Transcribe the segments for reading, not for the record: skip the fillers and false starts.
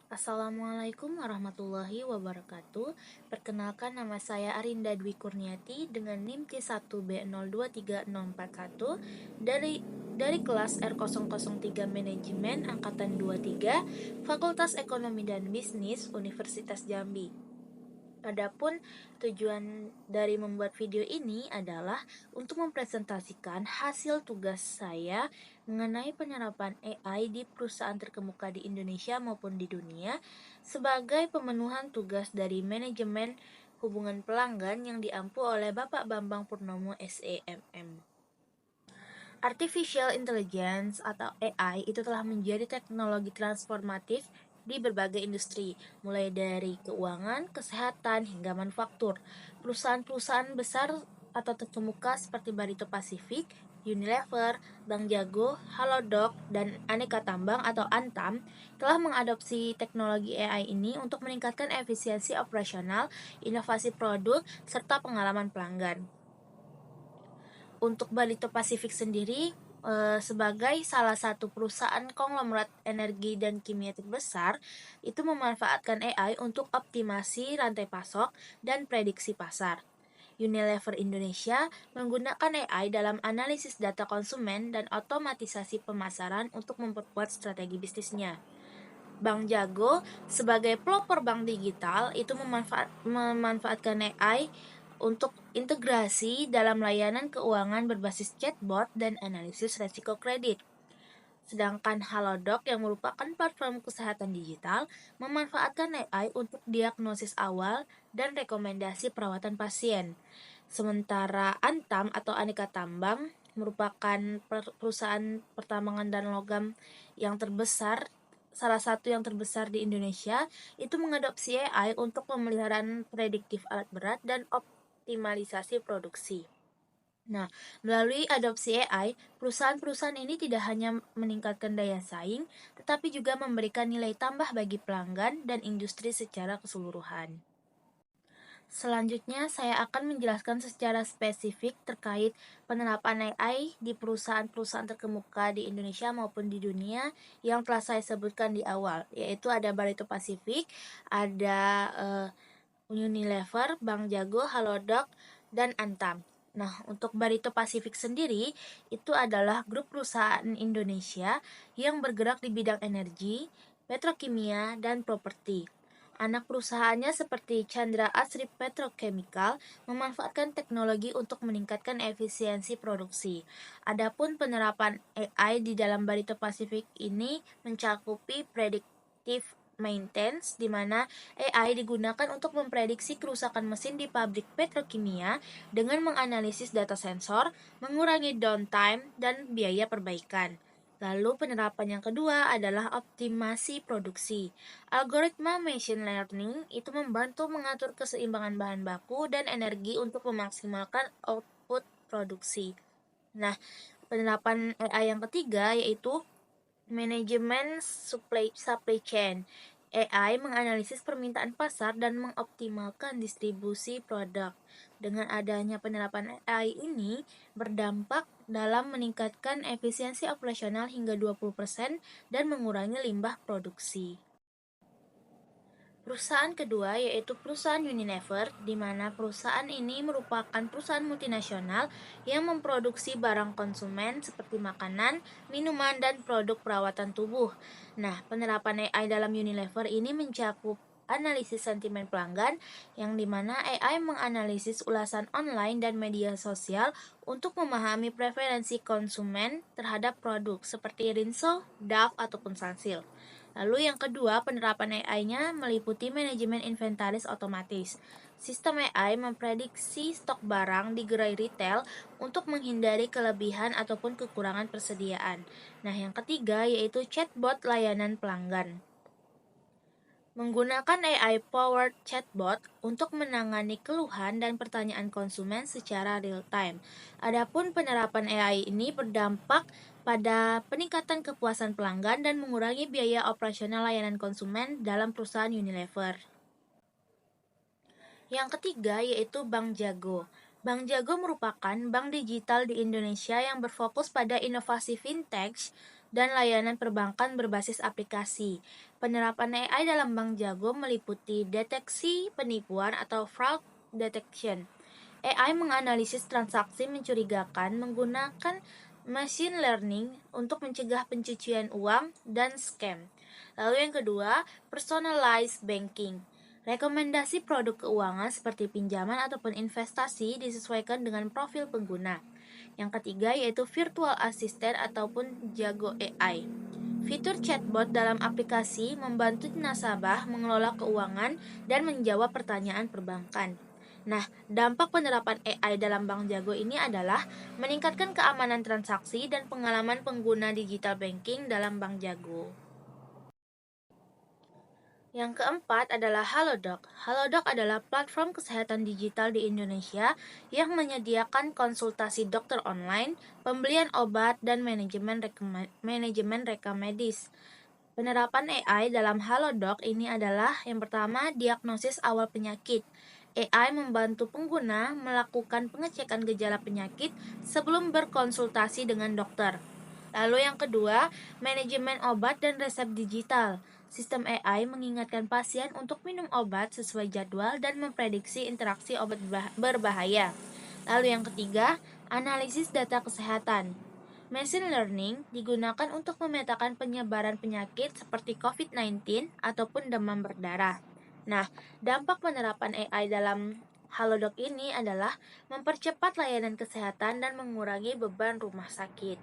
Assalamualaikum warahmatullahi wabarakatuh. Perkenalkan, nama saya Arinda Dwi Kurniati dengan NIM T1B023041 dari kelas R003 Manajemen angkatan 23 Fakultas Ekonomi dan Bisnis Universitas Jambi. Adapun tujuan dari membuat video ini adalah untuk mempresentasikan hasil tugas saya mengenai penerapan AI di perusahaan terkemuka di Indonesia maupun di dunia sebagai pemenuhan tugas dari manajemen hubungan pelanggan yang diampu oleh Bapak Bambang Purnomo SEMM. Artificial Intelligence atau AI itu telah menjadi teknologi transformatif di berbagai industri, mulai dari keuangan, kesehatan, hingga manufaktur. Perusahaan-perusahaan besar atau terkemuka seperti Barito Pacific, Unilever, Bank Jago, Halodoc, dan Aneka Tambang atau Antam telah mengadopsi teknologi AI ini untuk meningkatkan efisiensi operasional, inovasi produk, serta pengalaman pelanggan. Untuk Barito Pacific sendiri, sebagai salah satu perusahaan konglomerat energi dan kimia terbesar, itu memanfaatkan AI untuk optimasi rantai pasok dan prediksi pasar. Unilever Indonesia menggunakan AI dalam analisis data konsumen dan otomatisasi pemasaran untuk memperkuat strategi bisnisnya. Bank Jago sebagai pelopor bank digital itu memanfaatkan AI untuk integrasi dalam layanan keuangan berbasis chatbot dan analisis resiko kredit. Sedangkan Halodoc yang merupakan platform kesehatan digital memanfaatkan AI untuk diagnosis awal dan rekomendasi perawatan pasien. Sementara Antam atau Aneka Tambang merupakan perusahaan pertambangan dan logam yang terbesar, salah satu yang terbesar di Indonesia, itu mengadopsi AI untuk pemeliharaan prediktif alat berat dan optimalisasi produksi. Nah, melalui adopsi AI, perusahaan-perusahaan ini tidak hanya meningkatkan daya saing, tetapi juga memberikan nilai tambah bagi pelanggan dan industri secara keseluruhan. Selanjutnya, saya akan menjelaskan secara spesifik terkait penerapan AI di perusahaan-perusahaan terkemuka di Indonesia maupun di dunia yang telah saya sebutkan di awal, yaitu ada Barito Pacific, ada Unilever, Bank Jago, Halodoc, dan Antam. Nah, untuk Barito Pacific sendiri, itu adalah grup perusahaan Indonesia yang bergerak di bidang energi, petrokimia, dan properti. Anak perusahaannya seperti Chandra Asri Petrochemical memanfaatkan teknologi untuk meningkatkan efisiensi produksi. Adapun penerapan AI di dalam Barito Pacific ini mencakupi predictive maintenance, di mana AI digunakan untuk memprediksi kerusakan mesin di pabrik petrokimia dengan menganalisis data sensor, mengurangi downtime, dan biaya perbaikan. Lalu penerapan yang kedua adalah optimasi produksi. Algoritma machine learning itu membantu mengatur keseimbangan bahan baku dan energi untuk memaksimalkan output produksi. Nah, penerapan AI yang ketiga yaitu manajemen supply chain. AI menganalisis permintaan pasar dan mengoptimalkan distribusi produk. Dengan adanya penerapan AI ini berdampak dalam meningkatkan efisiensi operasional hingga 20% dan mengurangi limbah produksi. Perusahaan kedua yaitu perusahaan Unilever, di mana perusahaan ini merupakan perusahaan multinasional yang memproduksi barang konsumen seperti makanan, minuman, dan produk perawatan tubuh. Nah, penerapan AI dalam Unilever ini mencakup analisis sentimen pelanggan, yang dimana AI menganalisis ulasan online dan media sosial untuk memahami preferensi konsumen terhadap produk seperti Rinso, Dove, ataupun Sunsilk. Lalu yang kedua, penerapan AI-nya meliputi manajemen inventaris otomatis. Sistem AI memprediksi stok barang di gerai retail untuk menghindari kelebihan ataupun kekurangan persediaan. Nah, yang ketiga yaitu chatbot layanan pelanggan. Menggunakan AI-powered chatbot untuk menangani keluhan dan pertanyaan konsumen secara real-time. Adapun penerapan AI ini berdampak pada peningkatan kepuasan pelanggan dan mengurangi biaya operasional layanan konsumen dalam perusahaan Unilever. Yang ketiga yaitu Bank Jago. Bank Jago merupakan bank digital di Indonesia yang berfokus pada inovasi fintech dan layanan perbankan berbasis aplikasi. Penerapan AI dalam Bank Jago meliputi deteksi penipuan atau fraud detection. AI menganalisis transaksi mencurigakan menggunakan machine learning untuk mencegah pencucian uang dan scam. Lalu yang kedua, personalized banking. Rekomendasi produk keuangan seperti pinjaman ataupun investasi disesuaikan dengan profil pengguna. Yang ketiga yaitu virtual assistant ataupun Jago AI. Fitur chatbot dalam aplikasi membantu nasabah mengelola keuangan dan menjawab pertanyaan perbankan. Nah, dampak penerapan AI dalam Bank Jago ini adalah meningkatkan keamanan transaksi dan pengalaman pengguna digital banking dalam Bank Jago. Yang keempat adalah Halodoc. Halodoc adalah platform kesehatan digital di Indonesia yang menyediakan konsultasi dokter online, pembelian obat, dan manajemen rekam medis. Penerapan AI dalam Halodoc ini adalah yang pertama, diagnosis awal penyakit. AI membantu pengguna melakukan pengecekan gejala penyakit sebelum berkonsultasi dengan dokter. Lalu yang kedua, manajemen obat dan resep digital. Sistem AI mengingatkan pasien untuk minum obat sesuai jadwal dan memprediksi interaksi obat berbahaya. Lalu yang ketiga, analisis data kesehatan. Machine learning digunakan untuk memetakan penyebaran penyakit seperti COVID-19 ataupun demam berdarah. Nah, dampak penerapan AI dalam Halodoc ini adalah mempercepat layanan kesehatan dan mengurangi beban rumah sakit.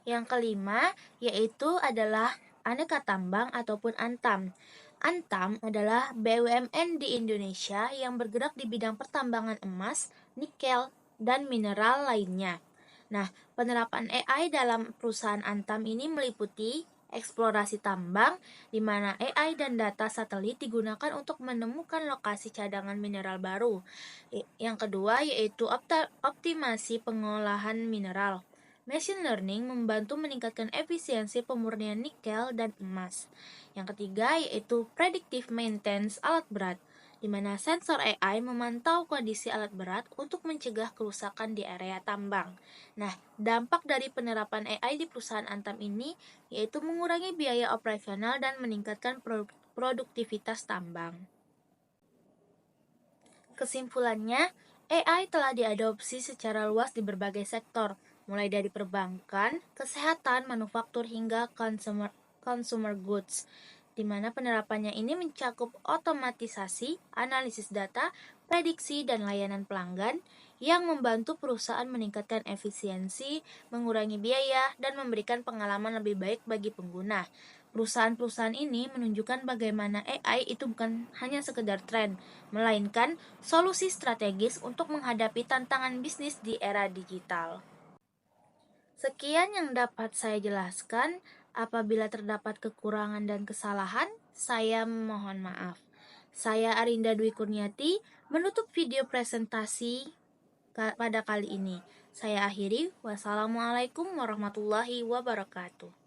Yang kelima yaitu adalah Aneka Tambang ataupun Antam. Antam adalah BUMN di Indonesia yang bergerak di bidang pertambangan emas, nikel, dan mineral lainnya. Nah, penerapan AI dalam perusahaan Antam ini meliputi eksplorasi tambang, di mana AI dan data satelit digunakan untuk menemukan lokasi cadangan mineral baru. Yang kedua yaitu optimasi pengolahan mineral. Machine learning membantu meningkatkan efisiensi pemurnian nikel dan emas. Yang ketiga yaitu predictive maintenance alat berat, di mana sensor AI memantau kondisi alat berat untuk mencegah kerusakan di area tambang. Nah, dampak dari penerapan AI di perusahaan Antam ini yaitu mengurangi biaya operasional dan meningkatkan produktivitas tambang. Kesimpulannya, AI telah diadopsi secara luas di berbagai sektor, mulai dari perbankan, kesehatan, manufaktur, hingga consumer goods, di mana penerapannya ini mencakup otomatisasi, analisis data, prediksi, dan layanan pelanggan yang membantu perusahaan meningkatkan efisiensi, mengurangi biaya, dan memberikan pengalaman lebih baik bagi pengguna. Perusahaan-perusahaan ini menunjukkan bagaimana AI itu bukan hanya sekedar tren, melainkan solusi strategis untuk menghadapi tantangan bisnis di era digital. Sekian yang dapat saya jelaskan. Apabila terdapat kekurangan dan kesalahan, saya mohon maaf. Saya Arinda Dwi Kurniati, menutup video presentasi pada kali ini. Saya akhiri. Wassalamualaikum warahmatullahi wabarakatuh.